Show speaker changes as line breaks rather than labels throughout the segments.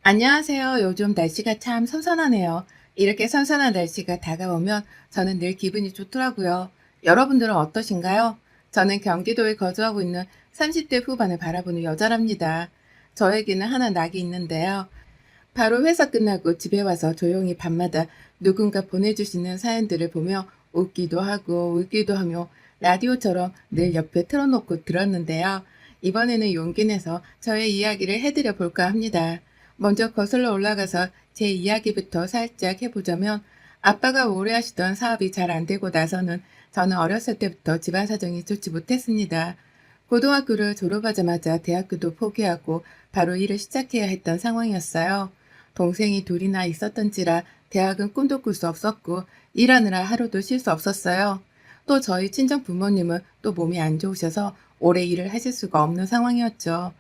안녕하세요. 요즘 날씨가 참 선선하네요. 이렇게 선선한 날씨가 다가오면 저는 늘 기분이 좋더라고요. 여러분들은 어떠신가요? 저는 경기도에 거주하고 있는 30대 후반을 바라보는 여자랍니다. 저에게는 하나 낙이 있는데요. 바로 회사 끝나고 집에 와서 조용히 밤마다 누군가 보내주시는 사연들을 보며 웃기도 하고 울기도 하며 라디오처럼 늘 옆에 틀어놓고 들었는데요. 이번에는 용기 내서 저의 이야기를 해드려 볼까 합니다. 먼저 거슬러 올라가서 제 이야기부터 살짝 해보자면 아빠가 오래 하시던 사업이 잘 안 되고 나서는 저는 어렸을 때부터 집안 사정이 좋지 못했습니다. 고등학교를 졸업하자마자 대학교도 포기하고 바로 일을 시작해야 했던 상황이었어요. 동생이 둘이나 있었던지라 대학은 꿈도 꿀 수 없었고 일하느라 하루도 쉴 수 없었어요. 또 저희 친정 부모님은 또 몸이 안 좋으셔서 오래 일을 하실 수가 없는 상황이었죠.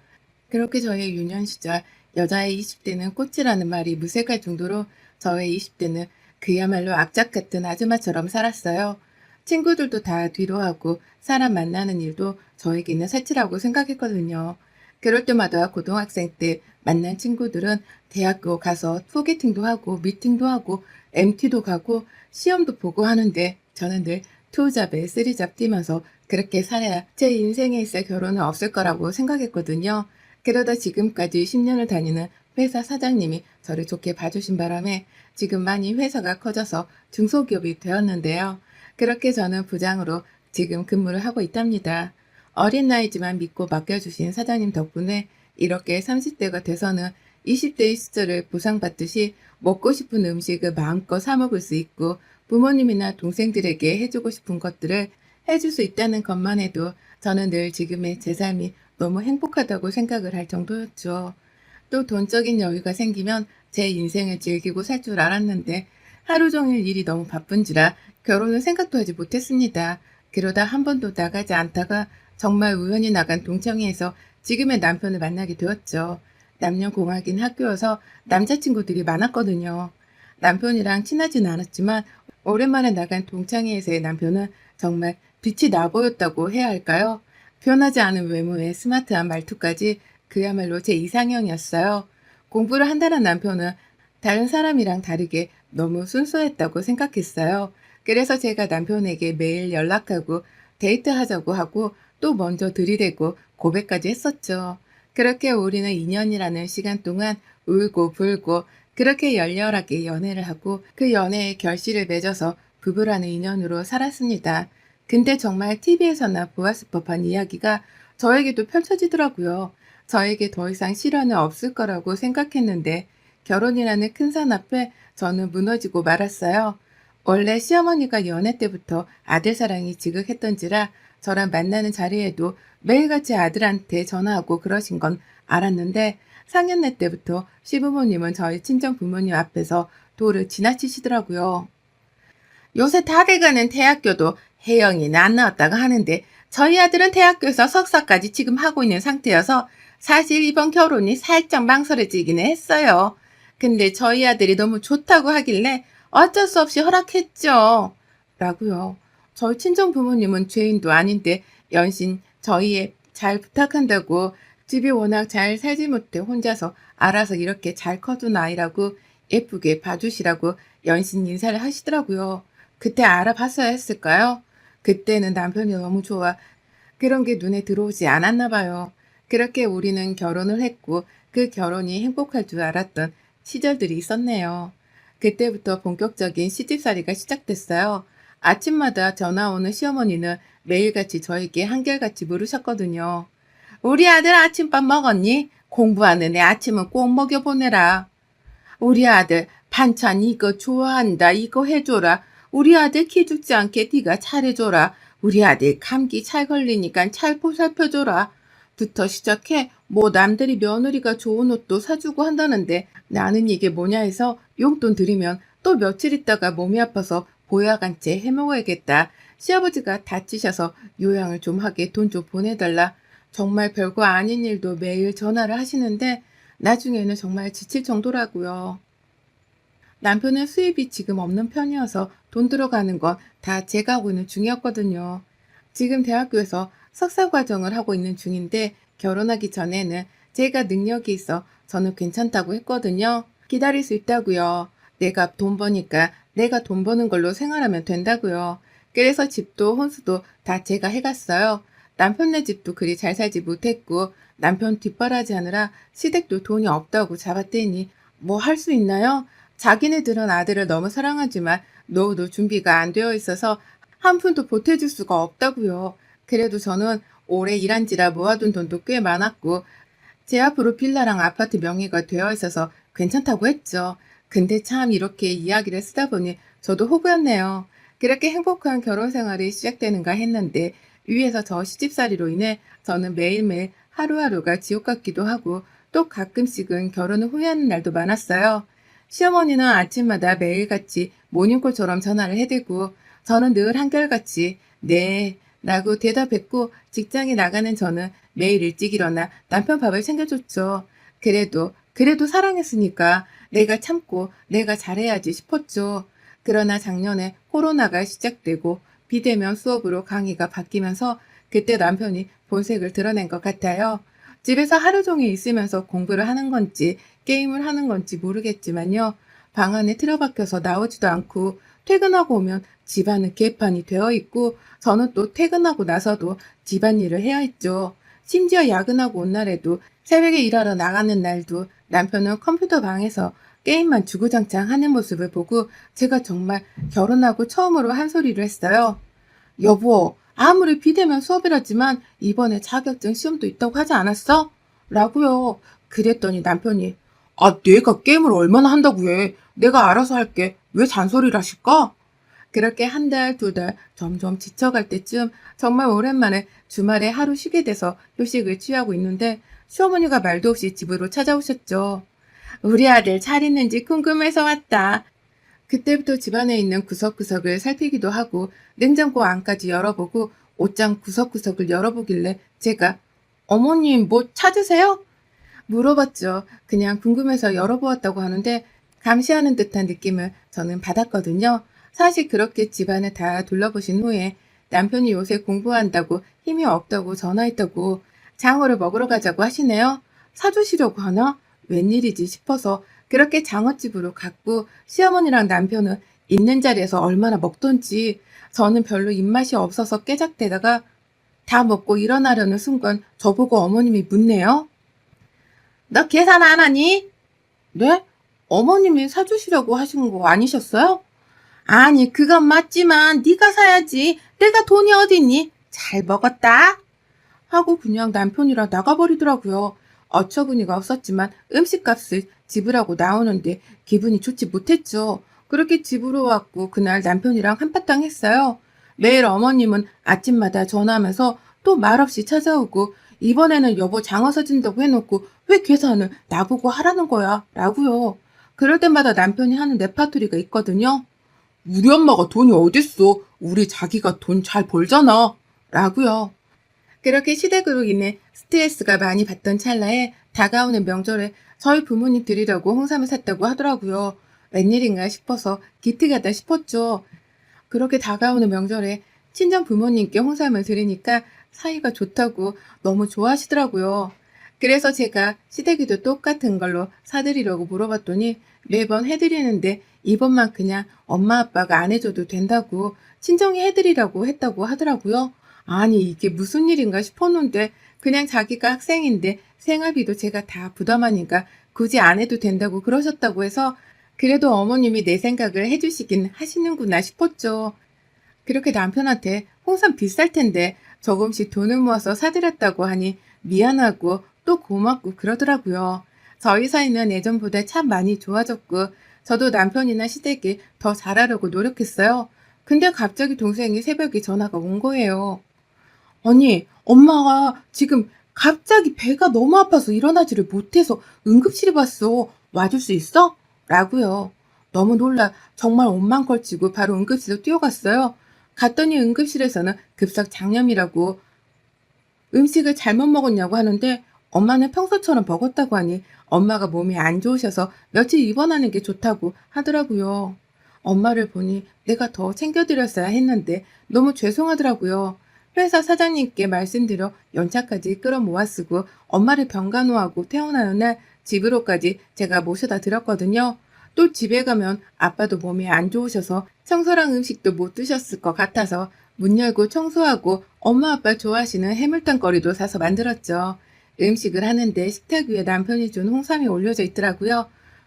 그렇게 저의 유년 시절 여자의 20대는 꽃이라는 말이 무색할 정도로 저의 20대는 그야말로 악착 같은 아줌마처럼 살았어요. 친구들도 다 뒤로 하고 사람 만나는 일도 저에게는 사치라고 생각했거든요. 그럴 때마다 고등학생 때 만난 친구들은 대학교 가서 소개팅도 하고 미팅도 하고 MT도 가고 시험도 보고 하는데 저는 늘 투잡에 쓰리잡 뛰면서 그렇게 살아야 제 인생에 있어 결혼은 없을 거라고 생각했거든요. 그러다 지금까지 10년을 다니는 회사 사장님이 저를 좋게 봐주신 바람에 지금 많이 회사가 커져서 중소기업이 되었는데요. 그렇게 저는 부장으로 지금 근무를 하고 있답니다. 어린 나이지만 믿고 맡겨주신 사장님 덕분에 이렇게 30대가 돼서는 20대의 시절을 보상받듯이 먹고 싶은 음식을 마음껏 사 먹을 수 있고 부모님이나 동생들에게 해주고 싶은 것들을 해줄 수 있다는 것만 해도 저는 늘 지금의 제 삶이 너무 행복하다고 생각을 할 정도였죠. 또 돈적인 여유가 생기면 제 인생을 즐기고 살 줄 알았는데 하루 종일 일이 너무 바쁜지라 결혼을 생각도 하지 못했습니다. 그러다 한 번도 나가지 않다가 정말 우연히 나간 동창회에서 지금의 남편을 만나게 되었죠. 남녀공학인 학교여서 남자친구들이 많았거든요. 남편이랑 친하진 않았지만 오랜만에 나간 동창회에서의 남편은 정말 빛이 나 보였다고 해야 할까요? 변하지 않은 외모에 스마트한 말투까지 그야말로 제 이상형이었어요. 공부를 한다는 남편은 다른 사람이랑 다르게 너무 순수했다고 생각했어요. 그래서 제가 남편에게 매일 연락하고 데이트하자고 하고 또 먼저 들이대고 고백까지 했었죠. 그렇게 우리는 2년이라는 시간 동안 울고 불고 그렇게 열렬하게 연애를 하고 그 연애에 결실을 맺어서 부부라는 인연으로 살았습니다. 근데 정말 TV에서나 보았을 법한 이야기가 저에게도 펼쳐지더라고요. 저에게 더 이상 시련은 없을 거라고 생각했는데 결혼이라는 큰 산 앞에 저는 무너지고 말았어요. 원래 시어머니가 연애 때부터 아들 사랑이 지극했던지라 저랑 만나는 자리에도 매일같이 아들한테 전화하고 그러신 건 알았는데 상견례 때부터 시부모님은 저희 친정 부모님 앞에서 도를 지나치시더라고요. 요새 다들 가는 대학교도 혜영이는 안 나왔다고 하는데 저희 아들은 대학교에서 석사까지 지금 하고 있는 상태여서 사실 이번 결혼이 살짝 망설여지기는 했어요. 근데 저희 아들이 너무 좋다고 하길래 어쩔 수 없이 허락했죠. 라고요. 저희 친정 부모님은 죄인도 아닌데 연신 저희의 잘 부탁한다고 집이 워낙 잘 살지 못해 혼자서 알아서 이렇게 잘 커준 아이라고 예쁘게 봐주시라고 연신 인사를 하시더라고요. 그때 알아봤어야 했을까요? 그때는 남편이 너무 좋아 그런 게 눈에 들어오지 않았나 봐요. 그렇게 우리는 결혼을 했고 그 결혼이 행복할 줄 알았던 시절들이 있었네요. 그때부터 본격적인 시집살이가 시작됐어요. 아침마다 전화 오는 시어머니는 매일같이 저에게 한결같이 물으셨거든요. 우리 아들 아침밥 먹었니? 공부하는 애 아침은 꼭 먹여보내라. 우리 아들 반찬 이거 좋아한다. 이거 해줘라. 우리 아들 키 죽지 않게 네가 잘해줘라. 우리 아들 감기 잘 걸리니까 잘 보살펴줘라. 부터 시작해 뭐 남들이 며느리가 좋은 옷도 사주고 한다는데 나는 이게 뭐냐 해서 용돈 드리면 또 며칠 있다가 몸이 아파서 보약한 채 해먹어야겠다. 시아버지가 다치셔서 요양을 좀 하게 돈 좀 보내달라. 정말 별거 아닌 일도 매일 전화를 하시는데 나중에는 정말 지칠 정도라고요. 남편은 수입이 지금 없는 편이어서 돈 들어가는 건 다 제가 하고 있는 중이었거든요. 지금 대학교에서 석사 과정을 하고 있는 중인데 결혼하기 전에는 제가 능력이 있어 저는 괜찮다고 했거든요. 기다릴 수 있다고요. 내가 돈 버니까 내가 돈 버는 걸로 생활하면 된다고요. 그래서 집도 혼수도 다 제가 해갔어요. 남편네 집도 그리 잘 살지 못했고 남편 뒷바라지하느라 시댁도 돈이 없다고 잡았대니 뭐 할 수 있나요? 자기네들은 아들을 너무 사랑하지만 노후도 준비가 안 되어 있어서 한 푼도 보태줄 수가 없다고요. 그래도 저는 오래 일한지라 모아둔 돈도 꽤 많았고 제 앞으로 빌라랑 아파트 명의가 되어 있어서 괜찮다고 했죠. 근데 참 이렇게 이야기를 쓰다 보니 저도 호구였네요. 그렇게 행복한 결혼 생활이 시작되는가 했는데 위에서 저 시집살이로 인해 저는 매일매일 하루하루가 지옥 같기도 하고 또 가끔씩은 결혼을 후회하는 날도 많았어요. 시어머니는 아침마다 매일같이 모닝콜처럼 전화를 해대고 저는 늘 한결같이 네 라고 대답했고 직장에 나가는 저는 매일 일찍 일어나 남편 밥을 챙겨줬죠. 그래도 사랑했으니까 내가 참고 내가 잘해야지 싶었죠. 그러나 작년에 코로나가 시작되고 비대면 수업으로 강의가 바뀌면서 그때 남편이 본색을 드러낸 것 같아요. 집에서 하루 종일 있으면서 공부를 하는 건지 게임을 하는 건지 모르겠지만요. 방 안에 틀어박혀서 나오지도 않고 퇴근하고 오면 집안은 개판이 되어 있고 저는 또 퇴근하고 나서도 집안일을 해야 했죠. 심지어 야근하고 온 날에도 새벽에 일하러 나가는 날도 남편은 컴퓨터 방에서 게임만 주구장창 하는 모습을 보고 제가 정말 결혼하고 처음으로 한 소리를 했어요. 여보, 아무리 비대면 수업이라지만 이번에 자격증 시험도 있다고 하지 않았어? 라고요. 그랬더니 남편이 내가 게임을 얼마나 한다고 해. 내가 알아서 할게. 왜 잔소리를 하실까? 그렇게 한 달, 두 달 점점 지쳐갈 때쯤 정말 오랜만에 주말에 하루 쉬게 돼서 휴식을 취하고 있는데 시어머니가 말도 없이 집으로 찾아오셨죠. 우리 아들 잘 있는지 궁금해서 왔다. 그때부터 집안에 있는 구석구석을 살피기도 하고 냉장고 안까지 열어보고 옷장 구석구석을 열어보길래 제가 어머님 뭐 찾으세요? 물어봤죠. 그냥 궁금해서 열어보았다고 하는데 감시하는 듯한 느낌을 저는 받았거든요. 사실 그렇게 집안을 다 둘러보신 후에 남편이 요새 공부한다고 힘이 없다고 전화했다고 장어를 먹으러 가자고 하시네요. 사주시려고 하나? 웬일이지 싶어서 그렇게 장어집으로 갔고 시어머니랑 남편은 있는 자리에서 얼마나 먹던지 저는 별로 입맛이 없어서 깨작대다가 다 먹고 일어나려는 순간 저보고 어머님이 묻네요. 너 계산 안 하니? 네? 어머님이 사주시려고 하신 거 아니셨어요? 아니 그건 맞지만 네가 사야지. 내가 돈이 어딨니? 잘 먹었다. 하고 그냥 남편이랑 나가버리더라고요. 어처구니가 없었지만 음식값을 지불하고 나오는데 기분이 좋지 못했죠. 그렇게 집으로 왔고 그날 남편이랑 한바탕 했어요. 매일 어머님은 아침마다 전화하면서 또 말없이 찾아오고 이번에는 여보 장어 사준다고 해놓고 왜 계산을 나보고 하라는 거야? 라고요. 그럴 때마다 남편이 하는 레파토리가 있거든요. 우리 엄마가 돈이 어딨어? 우리 자기가 돈 잘 벌잖아. 라고요. 그렇게 시댁으로 인해 스트레스가 많이 받던 찰나에 다가오는 명절에 저희 부모님 드리려고 홍삼을 샀다고 하더라고요. 웬일인가 싶어서 기특하다 싶었죠. 그렇게 다가오는 명절에 친정 부모님께 홍삼을 드리니까 사이가 좋다고 너무 좋아하시더라고요. 그래서 제가 시댁에도 똑같은 걸로 사드리려고 물어봤더니 매번 해드리는데 이번만 그냥 엄마 아빠가 안 해줘도 된다고 친정이 해드리라고 했다고 하더라고요. 아니 이게 무슨 일인가 싶었는데 그냥 자기가 학생인데 생활비도 제가 다 부담하니까 굳이 안 해도 된다고 그러셨다고 해서 그래도 어머님이 내 생각을 해주시긴 하시는구나 싶었죠. 그렇게 남편한테 홍삼 비쌀 텐데 조금씩 돈을 모아서 사드렸다고 하니 미안하고 또 고맙고 그러더라고요. 저희 사이는 예전보다 참 많이 좋아졌고 저도 남편이나 시댁이 더 잘하려고 노력했어요. 근데 갑자기 동생이 새벽에 전화가 온 거예요. 아니, 엄마가 지금 갑자기 배가 너무 아파서 일어나지를 못해서 응급실에 왔어. 와줄 수 있어? 라고요. 너무 놀라 정말 옷만 걸치고 바로 응급실로 뛰어갔어요. 갔더니 응급실에서는 급성 장염이라고 음식을 잘못 먹었냐고 하는데 엄마는 평소처럼 먹었다고 하니 엄마가 몸이 안 좋으셔서 며칠 입원하는 게 좋다고 하더라고요. 엄마를 보니 내가 더 챙겨드렸어야 했는데 너무 죄송하더라고요. 회사 사장님께 말씀드려 연차까지 끌어모아 쓰고 엄마를 병간호하고 퇴원하는 날 집으로까지 제가 모셔다 드렸거든요. 또 집에 가면 아빠도 몸이 안 좋으셔서 청소랑 음식도 못 드셨을 것 같아서 문 열고 청소하고 엄마 아빠 좋아하시는 해물탕거리도 사서 만들었죠. 음식을 하는데 식탁 위에 남편이 준 홍삼이 올려져 있더라고요.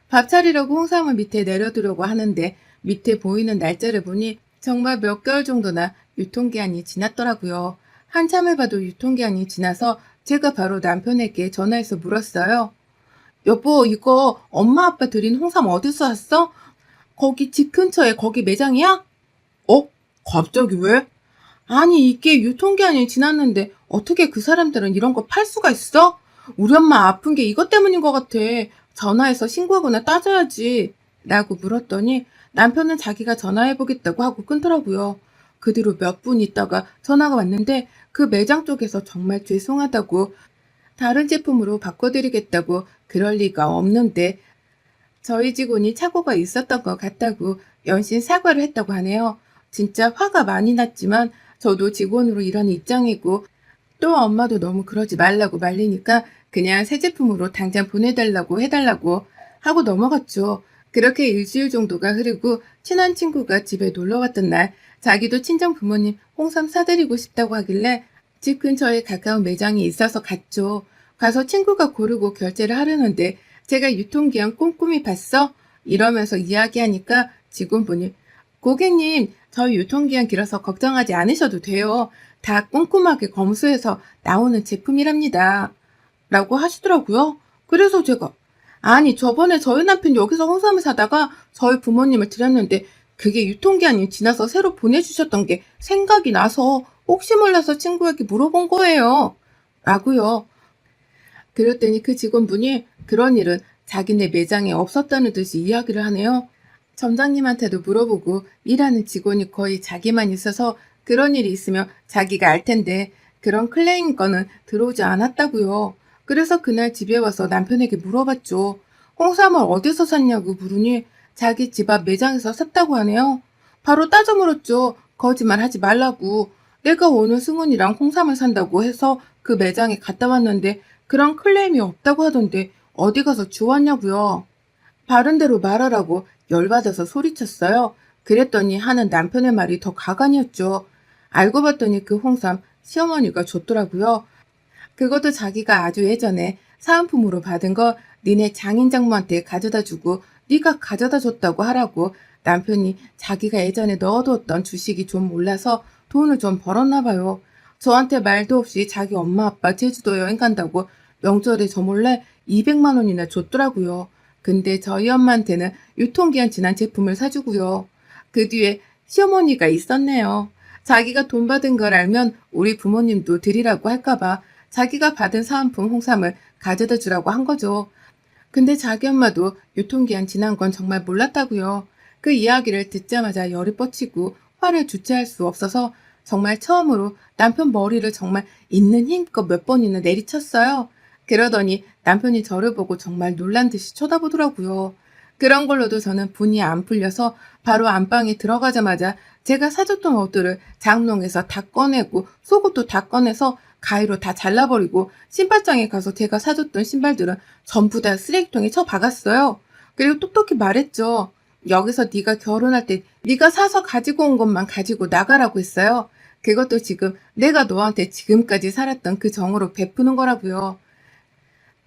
밥 차리려고 홍삼을 밑에 내려두려고 하는데 밑에 보이는 날짜를 보니 정말 몇 개월 정도나 유통기한이 지났더라고요. 한참을 봐도 유통기한이 지나서 제가 바로 남편에게 전화해서 물었어요. 여보, 이거 엄마 아빠 드린 홍삼 어디서 샀어? 거기 집 근처에 거기 매장이야? 어? 갑자기 왜? 아니, 이게 유통기한이 지났는데 어떻게 그 사람들은 이런 거 팔 수가 있어? 우리 엄마 아픈 게 이것 때문인 것 같아. 전화해서 신고하거나 따져야지. 라고 물었더니 남편은 자기가 전화해보겠다고 하고 끊더라고요. 그 뒤로 몇 분 있다가 전화가 왔는데 그 매장 쪽에서 정말 죄송하다고 다른 제품으로 바꿔드리겠다고 그럴 리가 없는데 저희 직원이 착오가 있었던 것 같다고 연신 사과를 했다고 하네요. 진짜 화가 많이 났지만 저도 직원으로 일하는 입장이고 또 엄마도 너무 그러지 말라고 말리니까 그냥 새 제품으로 당장 보내달라고 해달라고 하고 넘어갔죠. 그렇게 일주일 정도가 흐르고 친한 친구가 집에 놀러 왔던 날 자기도 친정 부모님 홍삼 사드리고 싶다고 하길래 집 근처에 가까운 매장이 있어서 갔죠. 가서 친구가 고르고 결제를 하려는데 제가 유통기한 꼼꼼히 봤어? 이러면서 이야기하니까 직원분이 고객님, 저희 유통기한 길어서 걱정하지 않으셔도 돼요. 다 꼼꼼하게 검수해서 나오는 제품이랍니다. 라고 하시더라고요. 그래서 제가 아니 저번에 저희 남편 여기서 홍삼을 사다가 저희 부모님을 드렸는데 그게 유통기한이 지나서 새로 보내주셨던 게 생각이 나서 혹시 몰라서 친구에게 물어본 거예요. 라고요. 그랬더니 그 직원분이 그런 일은 자기네 매장에 없었다는 듯이 이야기를 하네요. 점장님한테도 물어보고 일하는 직원이 거의 자기만 있어서 그런 일이 있으면 자기가 알 텐데 그런 클레임 건은 들어오지 않았다고요. 그래서 그날 집에 와서 남편에게 물어봤죠. 홍삼을 어디서 샀냐고 물으니 자기 집 앞 매장에서 샀다고 하네요. 바로 따져 물었죠. 거짓말 하지 말라고. 내가 오늘 승훈이랑 홍삼을 산다고 해서 그 매장에 갔다 왔는데 그런 클레임이 없다고 하던데 어디 가서 주웠냐고요. 바른 대로 말하라고 열받아서 소리쳤어요. 그랬더니 하는 남편의 말이 더 가관이었죠. 알고 봤더니 그 홍삼 시어머니가 줬더라고요. 그것도 자기가 아주 예전에 사은품으로 받은 거 니네 장인 장모한테 가져다 주고 네가 가져다 줬다고 하라고 남편이 자기가 예전에 넣어두었던 주식이 좀 올라서 돈을 좀 벌었나 봐요. 저한테 말도 없이 자기 엄마 아빠 제주도 여행 간다고 명절에 저 몰래 200만 원이나 줬더라고요. 근데 저희 엄마한테는 유통기한 지난 제품을 사주고요. 그 뒤에 시어머니가 있었네요. 자기가 돈 받은 걸 알면 우리 부모님도 드리라고 할까봐 자기가 받은 사은품 홍삼을 가져다 주라고 한 거죠. 근데 자기 엄마도 유통기한 지난 건 정말 몰랐다고요. 그 이야기를 듣자마자 열이 뻗치고 화를 주체할 수 없어서 정말 처음으로 남편 머리를 정말 있는 힘껏 몇 번이나 내리쳤어요. 그러더니 남편이 저를 보고 정말 놀란 듯이 쳐다보더라고요. 그런 걸로도 저는 분이 안 풀려서 바로 안방에 들어가자마자 제가 사줬던 옷들을 장롱에서 다 꺼내고 속옷도 다 꺼내서 가위로 다 잘라버리고 신발장에 가서 제가 사줬던 신발들은 전부 다 쓰레기통에 쳐박았어요. 그리고 똑똑히 말했죠. 여기서 네가 결혼할 때 네가 사서 가지고 온 것만 가지고 나가라고 했어요. 그것도 지금 내가 너한테 지금까지 살았던 그 정으로 베푸는 거라고요.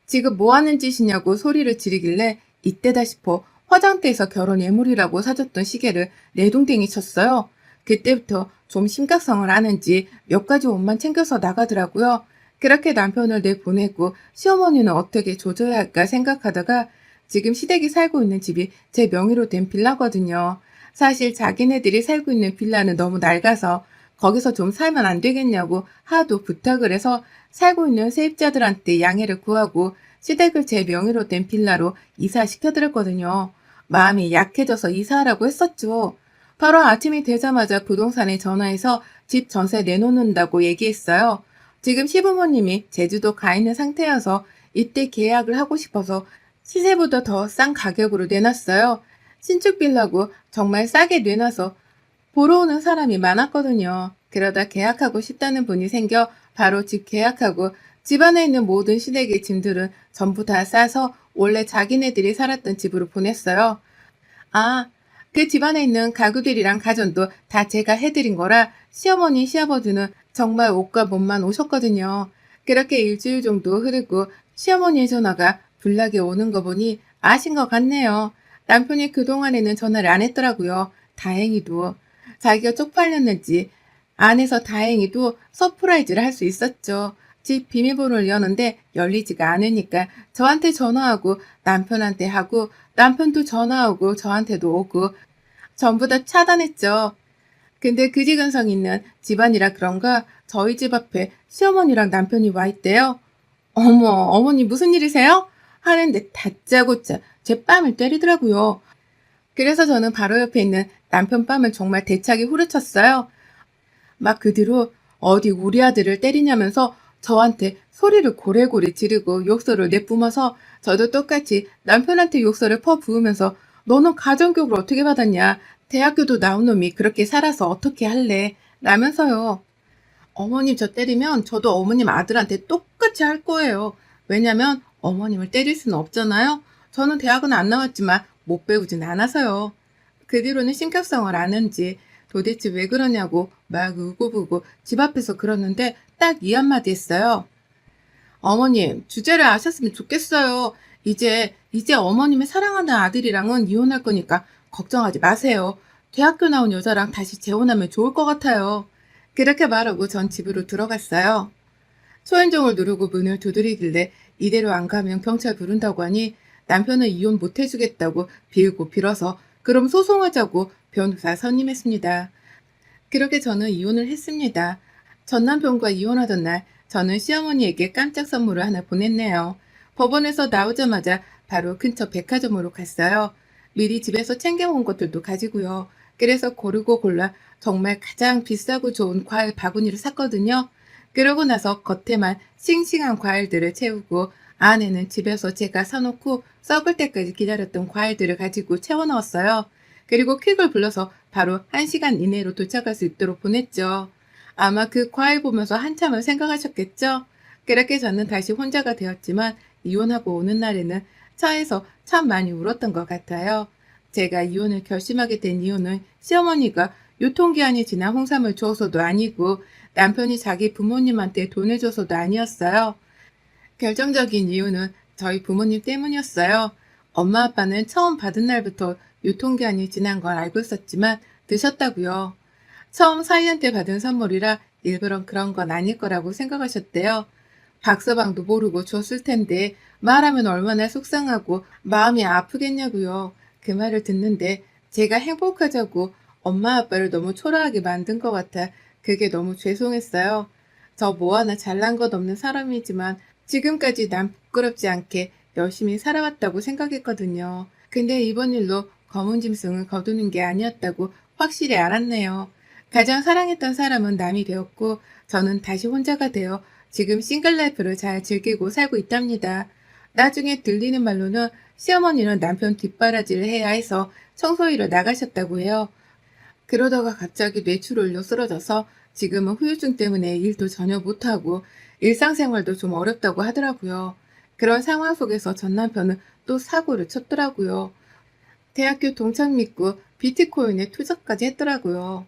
지금 뭐 하는 짓이냐고 소리를 지르길래 이때다 싶어 화장대에서 결혼 예물이라고 사줬던 시계를 내동댕이 쳤어요. 그때부터 좀 심각성을 아는지 몇 가지 옷만 챙겨서 나가더라고요. 그렇게 남편을 내보내고 시어머니는 어떻게 조져야 할까 생각하다가 지금 시댁이 살고 있는 집이 제 명의로 된 빌라거든요. 사실 자기네들이 살고 있는 빌라는 너무 낡아서 거기서 좀 살면 안 되겠냐고 하도 부탁을 해서 살고 있는 세입자들한테 양해를 구하고 시댁을 제 명의로 된 빌라로 이사시켜드렸거든요. 마음이 약해져서 이사하라고 했었죠. 바로 아침이 되자마자 부동산에 전화해서 집 전세 내놓는다고 얘기했어요. 지금 시부모님이 제주도 가 있는 상태여서 이때 계약을 하고 싶어서 시세보다 더 싼 가격으로 내놨어요. 신축 빌라고 정말 싸게 내놔서 보러 오는 사람이 많았거든요. 그러다 계약하고 싶다는 분이 생겨 바로 집 계약하고 집안에 있는 모든 시댁의 짐들은 전부 다 싸서 원래 자기네들이 살았던 집으로 보냈어요. 아, 그 집안에 있는 가구들이랑 가전도 다 제가 해드린 거라 시어머니, 시아버지는 정말 옷과 몸만 오셨거든요. 그렇게 일주일 정도 흐르고 시어머니의 전화가 불나게 오는 거 보니 아신 것 같네요. 남편이 그동안에는 전화를 안 했더라고요. 다행히도. 자기가 쪽팔렸는지 안에서 다행히도 서프라이즈를 할 수 있었죠. 집 비밀번호를 여는데 열리지가 않으니까 저한테 전화하고 남편한테 하고 남편도 전화오고 저한테도 오고 전부 다 차단했죠. 근데 그지근성 있는 집안이라 그런가 저희 집 앞에 시어머니랑 남편이 와 있대요. 어머, 어머니 무슨 일이세요? 하는데 다짜고짜 제 뺨을 때리더라고요. 그래서 저는 바로 옆에 있는 남편 뺨을 정말 대차게 후려쳤어요. 막 그 뒤로 어디 우리 아들을 때리냐면서 저한테 소리를 고래고래 지르고 욕설을 내뿜어서 저도 똑같이 남편한테 욕설을 퍼부으면서 너는 가정교육을 어떻게 받았냐? 대학교도 나온 놈이 그렇게 살아서 어떻게 할래? 라면서요. 어머님 저 때리면 저도 어머님 아들한테 똑같이 할 거예요. 왜냐면 어머님을 때릴 수는 없잖아요. 저는 대학은 안 나왔지만 못 배우진 않아서요. 그 뒤로는 신격성을 아는지 도대체 왜 그러냐고 막 우고부고 집 앞에서 그러는데 딱 이 한마디 했어요. 어머님, 주제를 아셨으면 좋겠어요. 이제 어머님의 사랑하는 아들이랑은 이혼할 거니까 걱정하지 마세요. 대학교 나온 여자랑 다시 재혼하면 좋을 것 같아요. 그렇게 말하고 전 집으로 들어갔어요. 초인종을 누르고 문을 두드리길래 이대로 안 가면 경찰 부른다고 하니 남편은 이혼 못 해주겠다고 빌고 빌어서 그럼 소송하자고 변호사 선임했습니다. 그렇게 저는 이혼을 했습니다. 전 남편과 이혼하던 날 저는 시어머니에게 깜짝 선물을 하나 보냈네요. 법원에서 나오자마자 바로 근처 백화점으로 갔어요. 미리 집에서 챙겨온 것들도 가지고요. 그래서 고르고 골라 정말 가장 비싸고 좋은 과일 바구니를 샀거든요. 그러고 나서 겉에만 싱싱한 과일들을 채우고 안에는 집에서 제가 사놓고 썩을 때까지 기다렸던 과일들을 가지고 채워 넣었어요. 그리고 퀵을 불러서 바로 1시간 이내로 도착할 수 있도록 보냈죠. 아마 그 과일 보면서 한참을 생각하셨겠죠? 그렇게 저는 다시 혼자가 되었지만 이혼하고 오는 날에는 차에서 참 많이 울었던 것 같아요. 제가 이혼을 결심하게 된 이유는 시어머니가 유통기한이 지난 홍삼을 주어서도 아니고 남편이 자기 부모님한테 돈을 줘서도 아니었어요. 결정적인 이유는 저희 부모님 때문이었어요. 엄마 아빠는 처음 받은 날부터 유통기한이 지난 걸 알고 있었지만 드셨다고요. 처음 사이한테 받은 선물이라 일부러 그런 건 아닐 거라고 생각하셨대요. 박서방도 모르고 줬을 텐데 말하면 얼마나 속상하고 마음이 아프겠냐고요. 그 말을 듣는데 제가 행복하자고 엄마 아빠를 너무 초라하게 만든 것 같아 그게 너무 죄송했어요. 저 뭐 하나 잘난 것 없는 사람이지만 지금까지 남 부끄럽지 않게 열심히 살아왔다고 생각했거든요. 근데 이번 일로 검은 짐승을 거두는 게 아니었다고 확실히 알았네요. 가장 사랑했던 사람은 남이 되었고 저는 다시 혼자가 되어 지금 싱글라이프를 잘 즐기고 살고 있답니다. 나중에 들리는 말로는 시어머니는 남편 뒷바라지를 해야 해서 청소일을 나가셨다고 해요. 그러다가 갑자기 뇌출혈로 쓰러져서 지금은 후유증 때문에 일도 전혀 못하고 일상생활도 좀 어렵다고 하더라고요. 그런 상황 속에서 전 남편은 또 사고를 쳤더라고요. 대학교 동창 믿고 비트코인에 투자까지 했더라고요.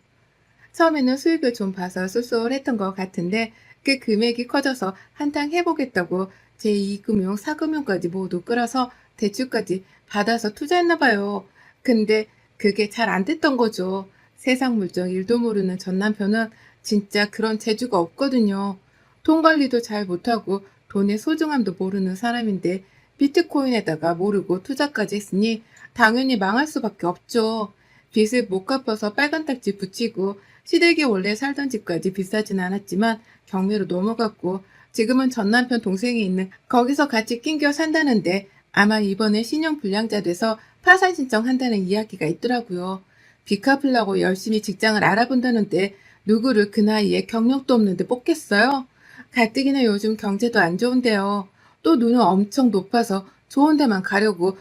처음에는 수익을 좀 봐서 쏠쏠했던 것 같은데 그 금액이 커져서 한탕 해보겠다고 제2금융, 4금융까지 모두 끌어서 대출까지 받아서 투자했나 봐요. 근데 그게 잘 안 됐던 거죠. 세상 물정 일도 모르는 전 남편은 진짜 그런 재주가 없거든요. 돈 관리도 잘 못하고 돈의 소중함도 모르는 사람인데 비트코인에다가 모르고 투자까지 했으니 당연히 망할 수밖에 없죠. 빚을 못 갚아서 빨간 딱지 붙이고 시댁이 원래 살던 집까지 비싸진 않았지만 경매로 넘어갔고 지금은 전 남편 동생이 있는 거기서 같이 낑겨 산다는데 아마 이번에 신용불량자 돼서 파산 신청한다는 이야기가 있더라고요. 빚 갚으려고 열심히 직장을 알아본다는데 누구를 그 나이에 경력도 없는데 뽑겠어요? 가뜩이나 요즘 경제도 안 좋은데요. 또 눈은 엄청 높아서 좋은 데만 가려고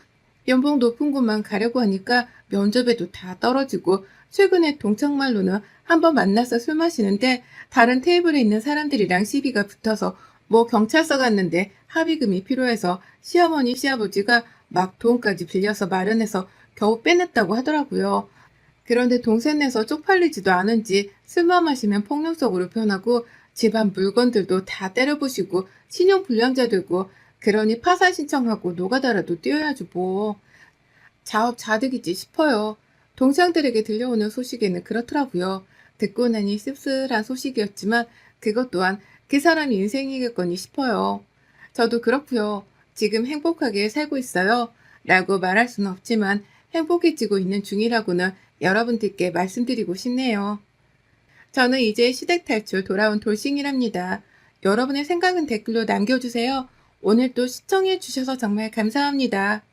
연봉 높은 곳만 가려고 하니까 면접에도 다 떨어지고 최근에 동창말로는 한번 만나서 술 마시는데 다른 테이블에 있는 사람들이랑 시비가 붙어서 뭐 경찰서 갔는데 합의금이 필요해서 시어머니, 시아버지가 막 돈까지 빌려서 마련해서 겨우 빼냈다고 하더라고요. 그런데 동생 내서 쪽팔리지도 않은지 술만 마시면 폭력적으로 변하고 집안 물건들도 다 때려부시고 신용불량자 되고 그러니 파산 신청하고 노가다라도 뛰어야지 뭐. 자업자득이지 싶어요. 동생들에게 들려오는 소식에는 그렇더라고요. 듣고 나니 씁쓸한 소식이었지만 그것 또한 그 사람의 인생이겠거니 싶어요. 저도 그렇고요. 지금 행복하게 살고 있어요. 라고 말할 수는 없지만 행복해지고 있는 중이라고는 여러분들께 말씀드리고 싶네요. 저는 이제 시댁 탈출 돌아온 돌싱이랍니다. 여러분의 생각은 댓글로 남겨주세요. 오늘 또 시청해주셔서 정말 감사합니다.